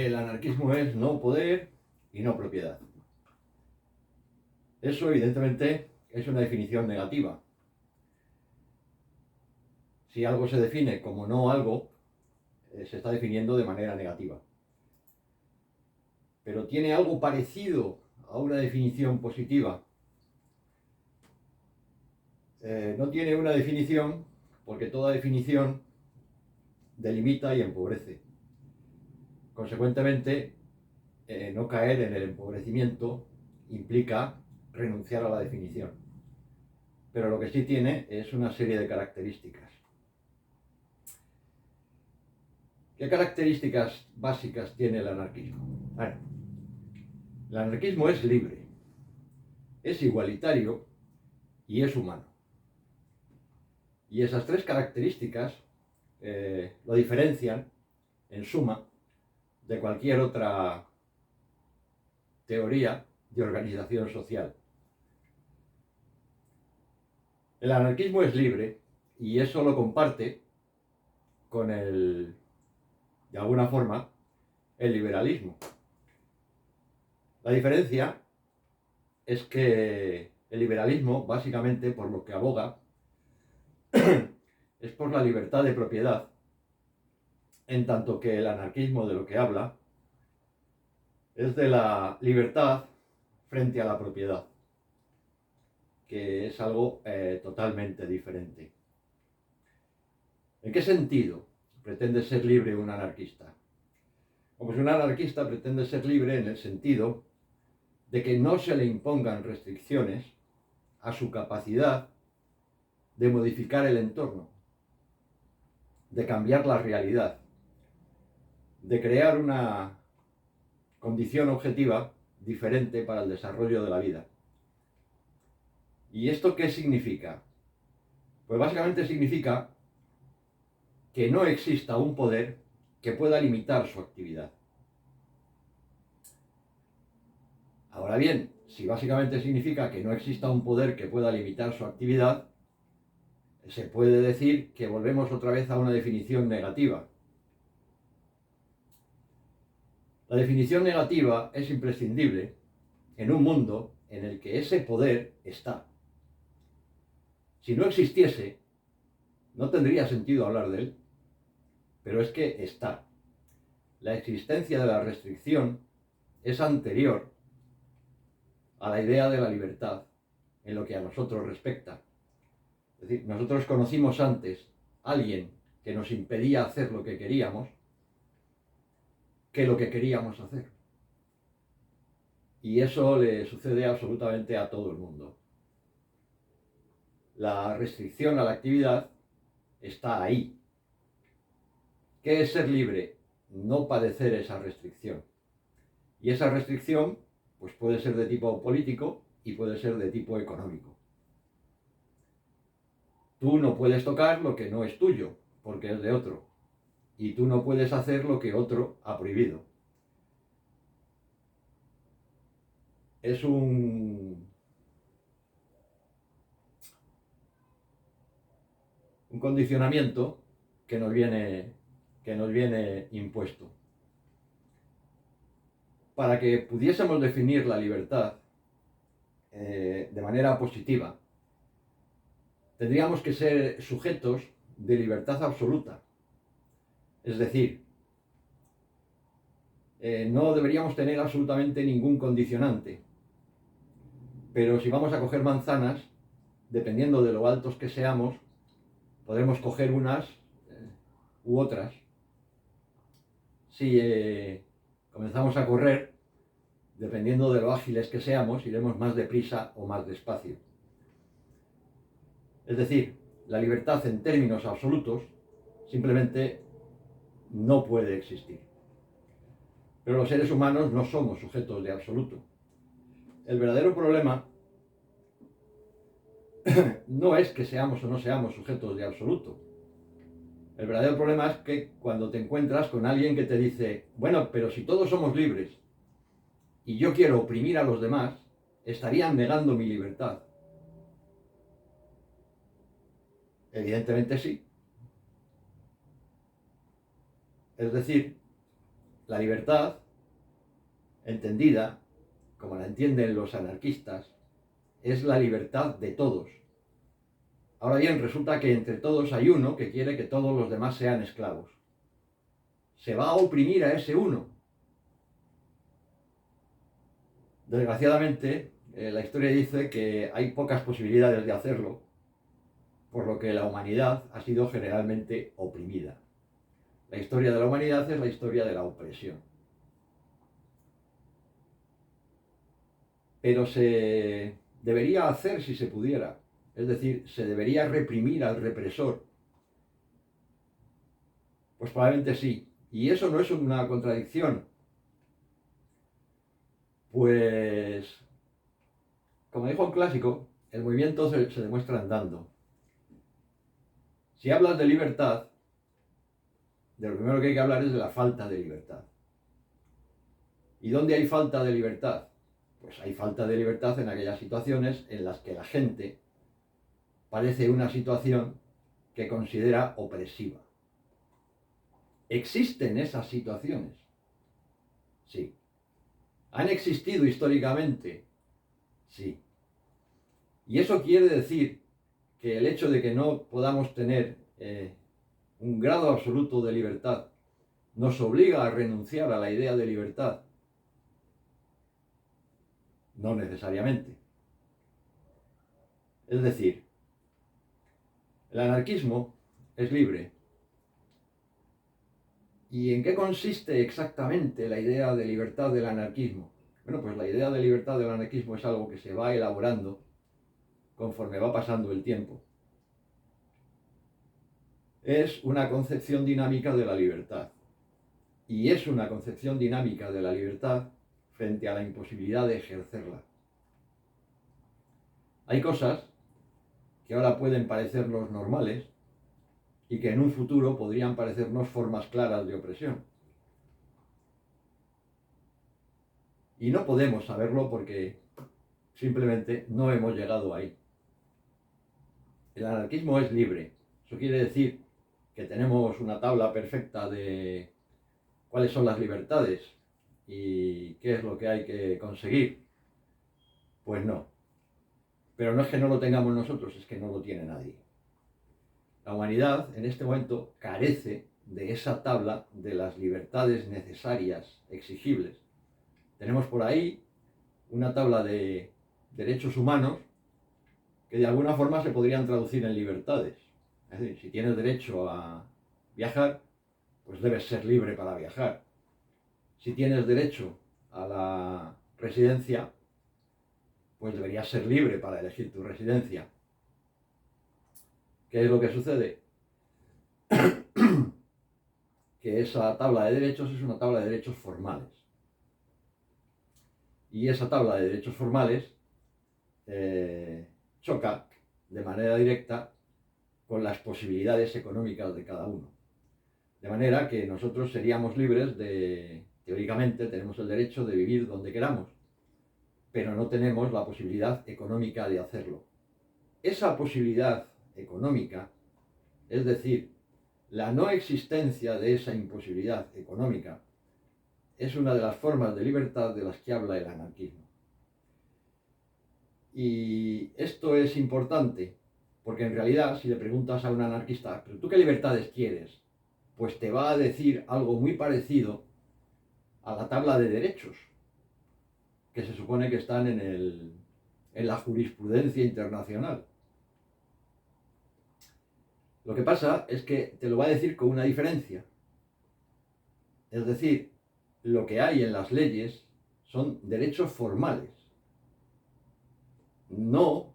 El anarquismo es no poder y no propiedad. Eso, evidentemente, es una definición negativa. Si algo se define como no algo, se está definiendo de manera negativa. Pero tiene algo parecido a una definición positiva. No tiene una definición porque toda definición delimita y empobrece. Consecuentemente, no caer en el empobrecimiento implica renunciar a la definición. Pero lo que sí tiene es una serie de características. ¿Qué características básicas tiene el anarquismo? Bueno, el anarquismo es libre, es igualitario y es humano. Y esas tres características lo diferencian, en suma, de cualquier otra teoría de organización social. El anarquismo es libre y eso lo comparte con de alguna forma, el liberalismo. La diferencia es que el liberalismo, básicamente, por lo que aboga, es por la libertad de propiedad, en tanto que el anarquismo de lo que habla es de la libertad frente a la propiedad, que es algo totalmente diferente. ¿En qué sentido pretende ser libre un anarquista? Pues un anarquista pretende ser libre en el sentido de que no se le impongan restricciones a su capacidad de modificar el entorno, de cambiar la realidad, de crear una condición objetiva diferente para el desarrollo de la vida. ¿Y esto qué significa? Pues básicamente significa que no exista un poder que pueda limitar su actividad. Ahora bien, si básicamente significa que no exista un poder que pueda limitar su actividad, se puede decir que volvemos otra vez a una definición negativa. La definición negativa es imprescindible en un mundo en el que ese poder está. Si no existiese, no tendría sentido hablar de él, pero es que está. La existencia de la restricción es anterior a la idea de la libertad en lo que a nosotros respecta. Es decir, nosotros conocimos antes a alguien que nos impedía hacer lo que queríamos que lo que queríamos hacer. Y eso le sucede absolutamente a todo el mundo. La restricción a la actividad está ahí. ¿Qué es ser libre? No padecer esa restricción. Y esa restricción pues puede ser de tipo político y puede ser de tipo económico. Tú no puedes tocar lo que no es tuyo, porque es de otro. Y tú no puedes hacer lo que otro ha prohibido. Es un condicionamiento que nos viene impuesto. Para que pudiésemos definir la libertad de manera positiva, tendríamos que ser sujetos de libertad absoluta. Es decir, no deberíamos tener absolutamente ningún condicionante. Pero si vamos a coger manzanas, dependiendo de lo altos que seamos, podremos coger unas u otras. Si comenzamos a correr, dependiendo de lo ágiles que seamos, iremos más deprisa o más despacio. Es decir, la libertad en términos absolutos simplemente no puede existir. Pero los seres humanos no somos sujetos de absoluto. El verdadero problema no es que seamos o no seamos sujetos de absoluto. El verdadero problema es que cuando te encuentras con alguien que te dice, bueno, pero si todos somos libres y yo quiero oprimir a los demás, estarían negando mi libertad. Evidentemente sí. Es decir, La libertad, entendida, como la entienden los anarquistas, es la libertad de todos. Ahora bien, resulta que entre todos hay uno que quiere que todos los demás sean esclavos. Se va a oprimir a ese uno. Desgraciadamente, la historia dice que hay pocas posibilidades de hacerlo, por lo que la humanidad ha sido generalmente oprimida. La historia de la humanidad es la historia de la opresión. Pero se debería hacer si se pudiera. Es decir, se debería reprimir al represor. Pues probablemente sí. Y eso no es una contradicción. Pues, como dijo un clásico, el movimiento se demuestra andando. Si hablas de libertad, de lo primero que hay que hablar es de la falta de libertad. ¿Y dónde hay falta de libertad? Pues hay falta de libertad en aquellas situaciones en las que la gente padece una situación que considera opresiva. ¿Existen esas situaciones? Sí. ¿Han existido históricamente? Sí. Y eso quiere decir que el hecho de que no podamos tener un grado absoluto de libertad nos obliga a renunciar a la idea de libertad. No necesariamente. Es decir, el anarquismo es libre. ¿Y en qué consiste exactamente la idea de libertad del anarquismo? Bueno, pues la idea de libertad del anarquismo es algo que se va elaborando conforme va pasando el tiempo. Es una concepción dinámica de la libertad. Y es una concepción dinámica de la libertad frente a la imposibilidad de ejercerla. Hay cosas que ahora pueden parecernos normales y que en un futuro podrían parecernos formas claras de opresión. Y no podemos saberlo porque simplemente no hemos llegado ahí. El anarquismo es libre. Eso quiere decir que tenemos una tabla perfecta de cuáles son las libertades y qué es lo que hay que conseguir. Pues no. Pero no es que no lo tengamos nosotros, es que no lo tiene nadie. La humanidad en este momento carece de esa tabla de las libertades necesarias, exigibles. Tenemos por ahí una tabla de derechos humanos que de alguna forma se podrían traducir en libertades. Es decir, si tienes derecho a viajar, pues debes ser libre para viajar. Si tienes derecho a la residencia, pues deberías ser libre para elegir tu residencia. ¿Qué es lo que sucede? Que esa tabla de derechos es una tabla de derechos formales. Y esa tabla de derechos formales choca de manera directa con las posibilidades económicas de cada uno. De manera que nosotros seríamos libres de, teóricamente, tenemos el derecho de vivir donde queramos, pero no tenemos la posibilidad económica de hacerlo. Esa posibilidad económica, es decir, la no existencia de esa imposibilidad económica, es una de las formas de libertad de las que habla el anarquismo. Y esto es importante, porque en realidad si le preguntas a un anarquista, ¿pero tú qué libertades quieres? Pues te va a decir algo muy parecido a la tabla de derechos, que se supone que están en la jurisprudencia internacional. Lo que pasa es que te lo va a decir con una diferencia. Es decir, lo que hay en las leyes son derechos formales, no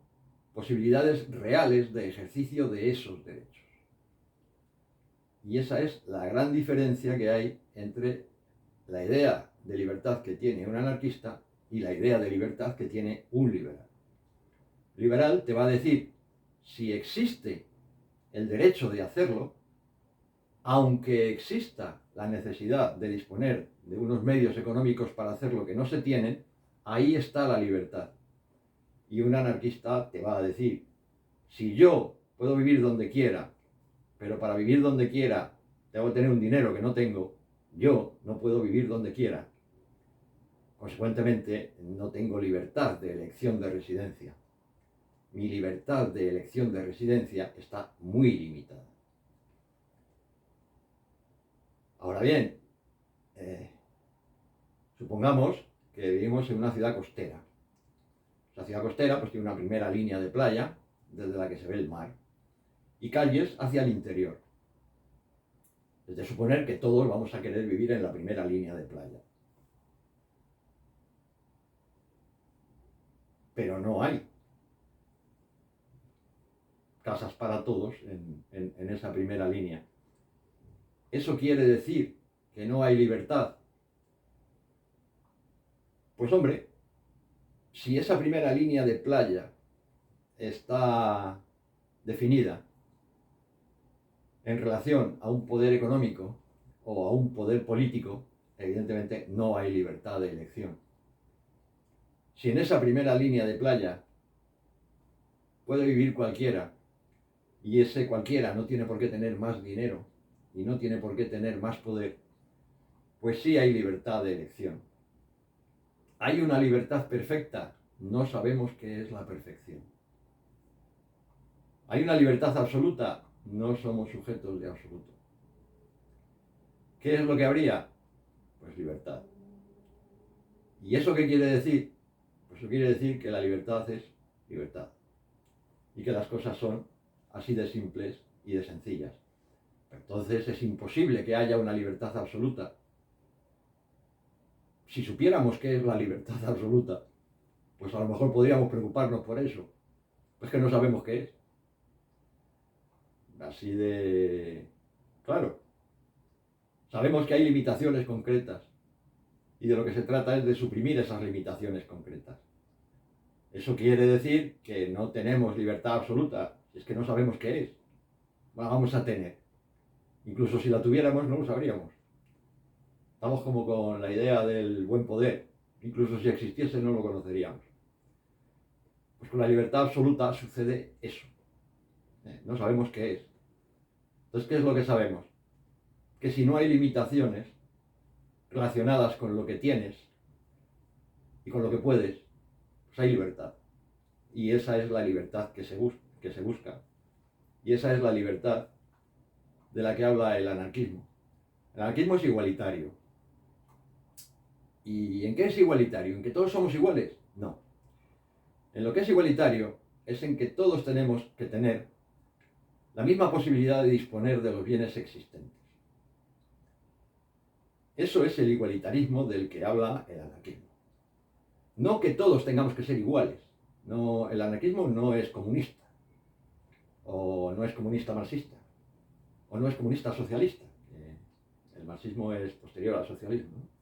posibilidades reales de ejercicio de esos derechos. Y esa es la gran diferencia que hay entre la idea de libertad que tiene un anarquista y la idea de libertad que tiene un liberal. El liberal te va a decir, si existe el derecho de hacerlo, aunque exista la necesidad de disponer de unos medios económicos para hacerlo que no se tienen, ahí está la libertad. Y un anarquista te va a decir, si yo puedo vivir donde quiera, pero para vivir donde quiera tengo que tener un dinero que no tengo, yo no puedo vivir donde quiera. Consecuentemente, no tengo libertad de elección de residencia. Mi libertad de elección de residencia está muy limitada. Ahora bien, supongamos que vivimos en una ciudad costera. La ciudad costera pues tiene una primera línea de playa desde la que se ve el mar y calles hacia el interior. Es de suponer que todos vamos a querer vivir en la primera línea de playa. Pero no hay casas para todos en esa primera línea. ¿Eso quiere decir que no hay libertad? Pues hombre, si esa primera línea de playa está definida en relación a un poder económico o a un poder político, evidentemente no hay libertad de elección. Si en esa primera línea de playa puede vivir cualquiera, y ese cualquiera no tiene por qué tener más dinero y no tiene por qué tener más poder, pues sí hay libertad de elección. ¿Hay una libertad perfecta? No sabemos qué es la perfección. ¿Hay una libertad absoluta? No somos sujetos de absoluto. ¿Qué es lo que habría? Pues libertad. ¿Y eso qué quiere decir? Pues eso quiere decir que la libertad es libertad. Y que las cosas son así de simples y de sencillas. Entonces es imposible que haya una libertad absoluta. Si supiéramos qué es la libertad absoluta, pues a lo mejor podríamos preocuparnos por eso. Pues que no sabemos qué es. Así de... Claro. Sabemos que hay limitaciones concretas. Y de lo que se trata es de suprimir esas limitaciones concretas. Eso quiere decir que no tenemos libertad absoluta. Es que no sabemos qué es. Vamos a tener. Incluso si la tuviéramos no lo sabríamos. Estamos como con la idea del buen poder. Incluso si existiese no lo conoceríamos. Pues con la libertad absoluta sucede eso. No sabemos qué es. Entonces, ¿qué es lo que sabemos? Que si no hay limitaciones relacionadas con lo que tienes y con lo que puedes, pues hay libertad. Y esa es la libertad que se busca. Y esa es la libertad de la que habla el anarquismo. El anarquismo es igualitario. ¿Y en qué es igualitario? ¿En que todos somos iguales? No. En lo que es igualitario es en que todos tenemos que tener la misma posibilidad de disponer de los bienes existentes. Eso es el igualitarismo del que habla el anarquismo. No que todos tengamos que ser iguales. No, el anarquismo no es comunista. O no es comunista marxista. O no es comunista socialista. El marxismo es posterior al socialismo, ¿no?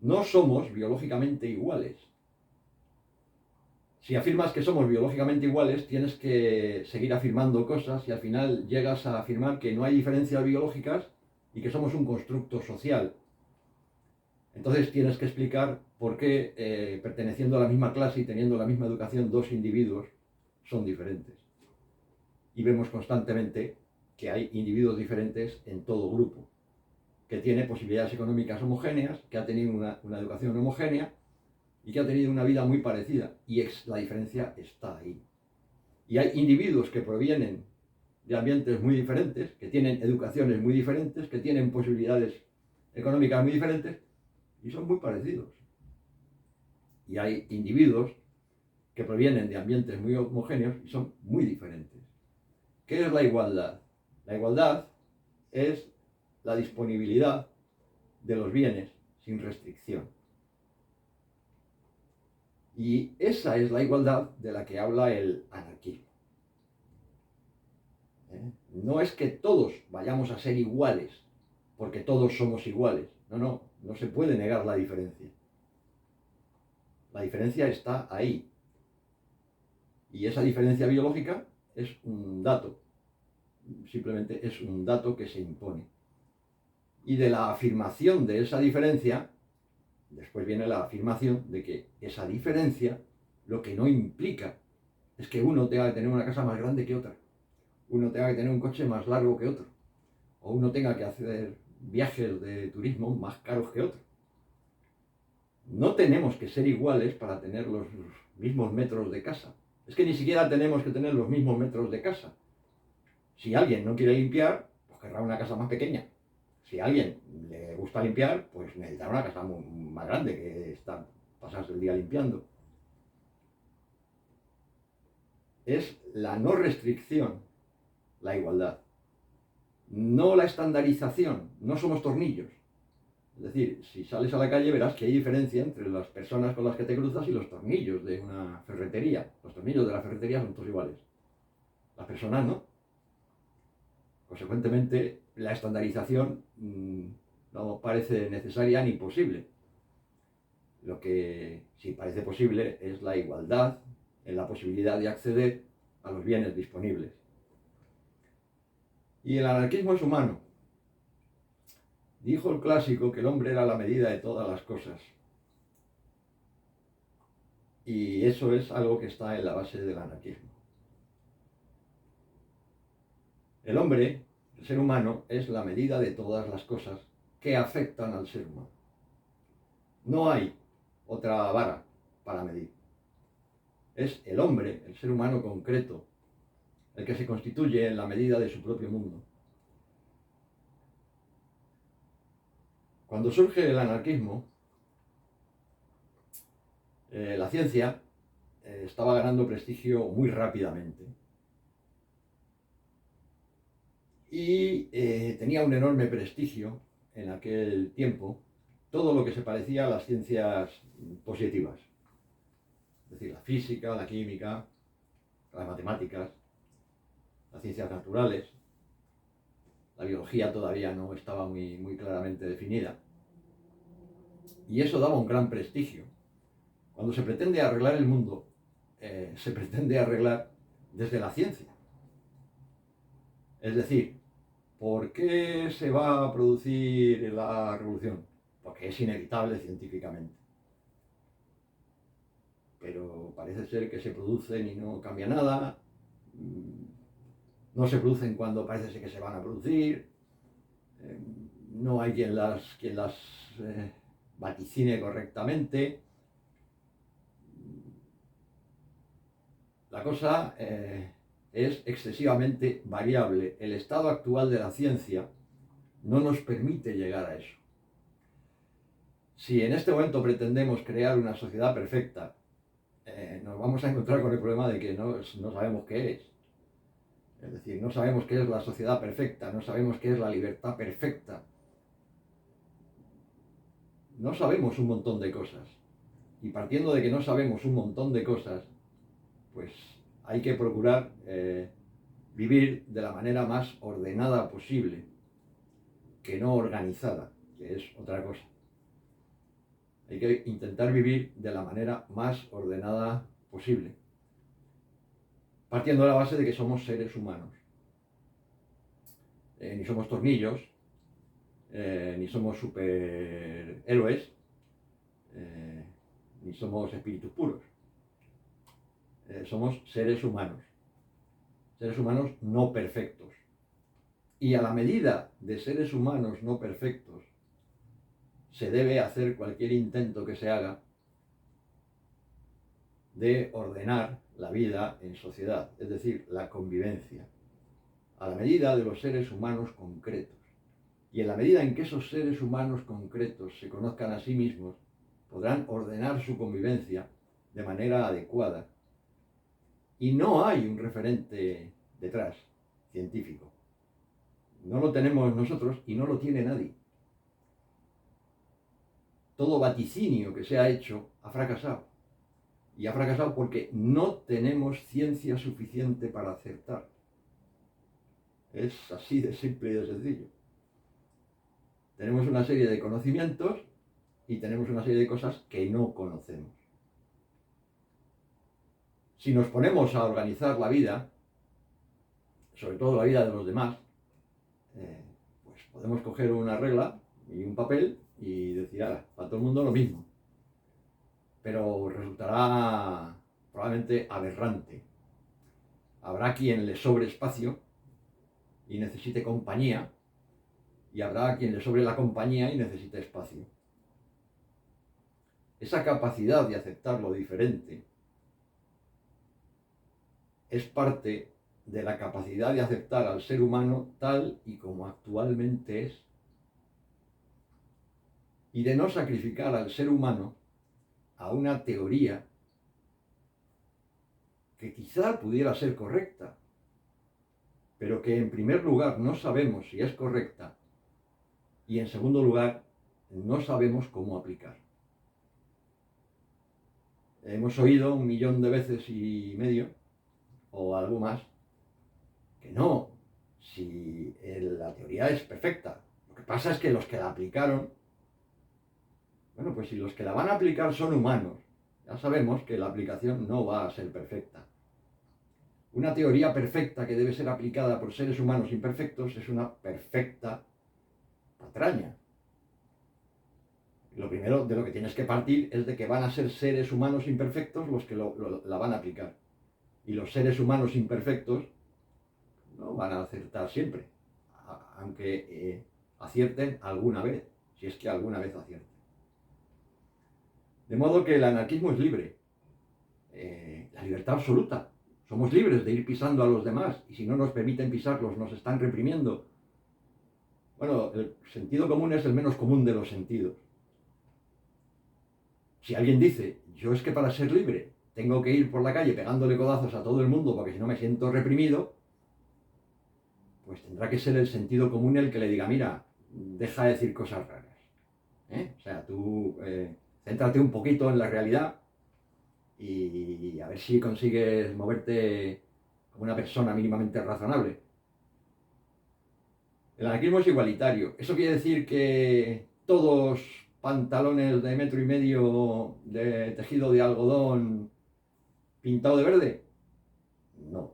No somos biológicamente iguales. Si afirmas que somos biológicamente iguales, tienes que seguir afirmando cosas y al final llegas a afirmar que no hay diferencias biológicas y que somos un constructo social. Entonces tienes que explicar por qué, perteneciendo a la misma clase y teniendo la misma educación, dos individuos son diferentes. Y vemos constantemente que hay individuos diferentes en todo grupo, que tiene posibilidades económicas homogéneas, que ha tenido una educación homogénea y que ha tenido una vida muy parecida. Y la diferencia está ahí. Y hay individuos que provienen de ambientes muy diferentes, que tienen educaciones muy diferentes, que tienen posibilidades económicas muy diferentes y son muy parecidos. Y hay individuos que provienen de ambientes muy homogéneos y son muy diferentes. ¿Qué es la igualdad? La igualdad es la disponibilidad de los bienes sin restricción. Y esa es la igualdad de la que habla el anarquismo. No es que todos vayamos a ser iguales, porque todos somos iguales. No se puede negar la diferencia. La diferencia está ahí. Y esa diferencia biológica es un dato. Simplemente es un dato que se impone. Y de la afirmación de esa diferencia, después viene la afirmación de que esa diferencia lo que no implica es que uno tenga que tener una casa más grande que otra, uno tenga que tener un coche más largo que otro, o uno tenga que hacer viajes de turismo más caros que otro. No tenemos que ser iguales para tener los mismos metros de casa. Es que ni siquiera tenemos que tener los mismos metros de casa. Si alguien no quiere limpiar, pues querrá una casa más pequeña. Si a alguien le gusta limpiar, pues necesitará una casa más grande que pasarse el día limpiando. Es la no restricción, la igualdad. No la estandarización, no somos tornillos. Es decir, si sales a la calle verás que hay diferencia entre las personas con las que te cruzas y los tornillos de una ferretería. Los tornillos de la ferretería son todos iguales. Las personas no. Consecuentemente, la estandarización no parece necesaria ni posible. Lo que sí parece posible es la igualdad en la posibilidad de acceder a los bienes disponibles. Y el anarquismo es humano. Dijo el clásico que el hombre era la medida de todas las cosas. Y eso es algo que está en la base del anarquismo. El hombre, el ser humano, es la medida de todas las cosas que afectan al ser humano. No hay otra vara para medir. Es el hombre, el ser humano concreto, el que se constituye en la medida de su propio mundo. Cuando surge el anarquismo, la ciencia estaba ganando prestigio muy rápidamente y tenía un enorme prestigio en aquel tiempo todo lo que se parecía a las ciencias positivas, es decir, la física, la química, las matemáticas, las ciencias naturales. La biología todavía no estaba muy claramente definida. Y eso daba un gran prestigio. Cuando se pretende arreglar el mundo, se pretende arreglar desde la ciencia. Es decir, ¿por qué se va a producir la revolución? Porque es inevitable científicamente. Pero parece ser que se producen y no cambia nada. No se producen cuando parece ser que se van a producir. No hay quien las vaticine correctamente. La cosa es excesivamente variable. El estado actual de la ciencia no nos permite llegar a eso. Si en este momento pretendemos crear una sociedad perfecta, nos vamos a encontrar con el problema de que no sabemos qué es. Es decir, no sabemos qué es la sociedad perfecta, no sabemos qué es la libertad perfecta. No sabemos un montón de cosas. Y partiendo de que no sabemos un montón de cosas, pues hay que procurar vivir de la manera más ordenada posible, que no organizada, que es otra cosa. Hay que intentar vivir de la manera más ordenada posible, partiendo de la base de que somos seres humanos. Ni somos tornillos, ni somos superhéroes, ni somos espíritus puros. Somos seres humanos no perfectos. Y a la medida de seres humanos no perfectos, se debe hacer cualquier intento que se haga de ordenar la vida en sociedad, es decir, la convivencia, a la medida de los seres humanos concretos. Y en la medida en que esos seres humanos concretos se conozcan a sí mismos, podrán ordenar su convivencia de manera adecuada. Y no hay un referente detrás, científico. No lo tenemos nosotros y no lo tiene nadie. Todo vaticinio que se ha hecho ha fracasado. Y ha fracasado porque no tenemos ciencia suficiente para acertar. Es así de simple y de sencillo. Tenemos una serie de conocimientos y tenemos una serie de cosas que no conocemos. Si nos ponemos a organizar la vida, sobre todo la vida de los demás, pues podemos coger una regla y un papel y decir, para todo el mundo lo mismo. Pero resultará probablemente aberrante. Habrá quien le sobre espacio y necesite compañía, y habrá quien le sobre la compañía y necesite espacio. Esa capacidad de aceptar lo diferente es parte de la capacidad de aceptar al ser humano tal y como actualmente es, y de no sacrificar al ser humano a una teoría que quizá pudiera ser correcta, pero que en primer lugar no sabemos si es correcta y en segundo lugar no sabemos cómo aplicar. Hemos oído 1 millón de veces y medio, o algo más, que no, si la teoría es perfecta. Lo que pasa es que los que la aplicaron, bueno, pues si los que la van a aplicar son humanos, ya sabemos que la aplicación no va a ser perfecta. Una teoría perfecta que debe ser aplicada por seres humanos imperfectos es una perfecta patraña. Lo primero de lo que tienes que partir es de que van a ser seres humanos imperfectos los que la van a aplicar. Y los seres humanos imperfectos no van a acertar siempre, aunque acierten alguna vez, si es que alguna vez acierten. De modo que el anarquismo es libre, la libertad absoluta. Somos libres de ir pisando a los demás y si no nos permiten pisarlos nos están reprimiendo. Bueno, el sentido común es el menos común de los sentidos. Si alguien dice, yo es que para ser libre tengo que ir por la calle pegándole codazos a todo el mundo porque si no me siento reprimido, pues tendrá que ser el sentido común el que le diga, mira, deja de decir cosas raras. O sea, tú céntrate un poquito en la realidad y a ver si consigues moverte como una persona mínimamente razonable. El anarquismo es igualitario. ¿Eso quiere decir que todos pantalones de 1,5 metros de tejido de algodón pintado de verde? No.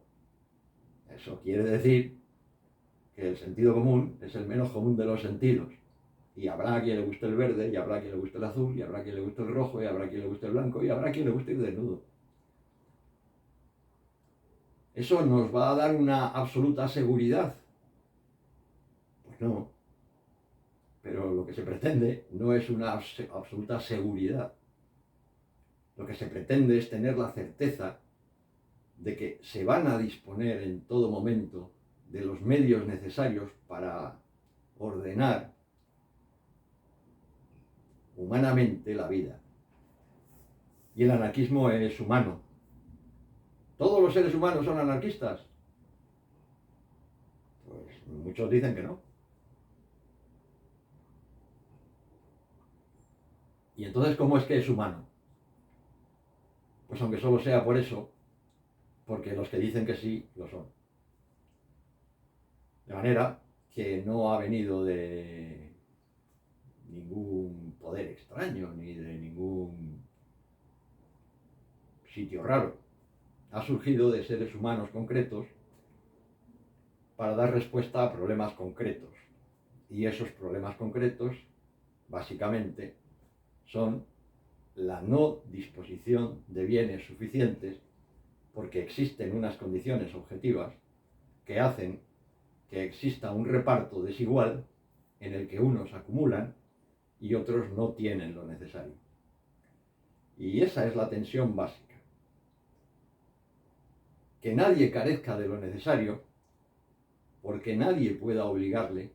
Eso quiere decir que el sentido común es el menos común de los sentidos. Y habrá quien le guste el verde, y habrá quien le guste el azul, y habrá quien le guste el rojo, y habrá quien le guste el blanco, y habrá quien le guste ir desnudo. ¿Eso nos va a dar una absoluta seguridad? Pues no. Pero lo que se pretende no es una absoluta seguridad. Lo que se pretende es tener la certeza de que se van a disponer en todo momento de los medios necesarios para ordenar humanamente la vida. Y el anarquismo es humano. ¿Todos los seres humanos son anarquistas? Pues muchos dicen que no. ¿Y entonces cómo es que es humano? Pues aunque solo sea por eso, porque los que dicen que sí, lo son. De manera que no ha venido de ningún poder extraño, ni de ningún sitio raro. Ha surgido de seres humanos concretos para dar respuesta a problemas concretos. Y esos problemas concretos, básicamente, son la no disposición de bienes suficientes porque existen unas condiciones objetivas que hacen que exista un reparto desigual en el que unos acumulan y otros no tienen lo necesario. Y esa es la tensión básica. Que nadie carezca de lo necesario porque nadie pueda obligarle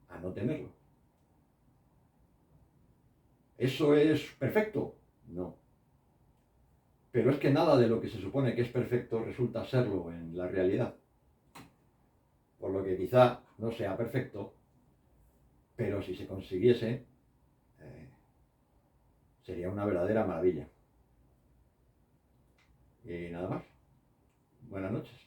a no tenerlo. ¿Eso es perfecto? No. Pero es que nada de lo que se supone que es perfecto resulta serlo en la realidad. Por lo que quizá no sea perfecto, pero si se consiguiese, sería una verdadera maravilla. Y nada más. Buenas noches.